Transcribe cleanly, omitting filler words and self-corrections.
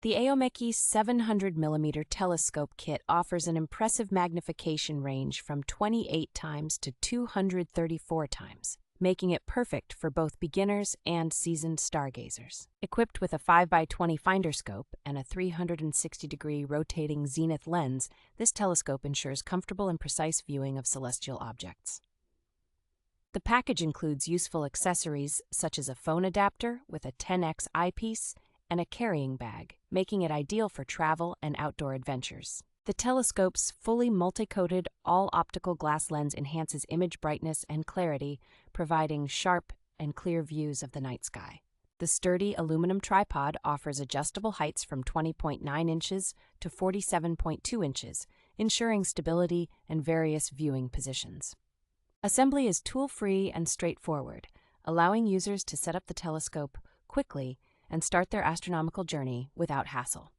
The Aomekie 700mm telescope kit offers an impressive magnification range from 28 times to 234 times, making it perfect for both beginners and seasoned stargazers. Equipped with a 5x20 finderscope and a 360-degree rotating zenith lens, this telescope ensures comfortable and precise viewing of celestial objects. The package includes useful accessories such as a phone adapter with a 10x eyepiece and a carrying bag, making it ideal for travel and outdoor adventures. The telescope's fully multi-coated all-optical glass lens enhances image brightness and clarity, providing sharp and clear views of the night sky. The sturdy aluminum tripod offers adjustable heights from 20.9 inches to 47.2 inches, ensuring stability and various viewing positions. Assembly is tool-free and straightforward, allowing users to set up the telescope quickly and start their astronomical journey without hassle.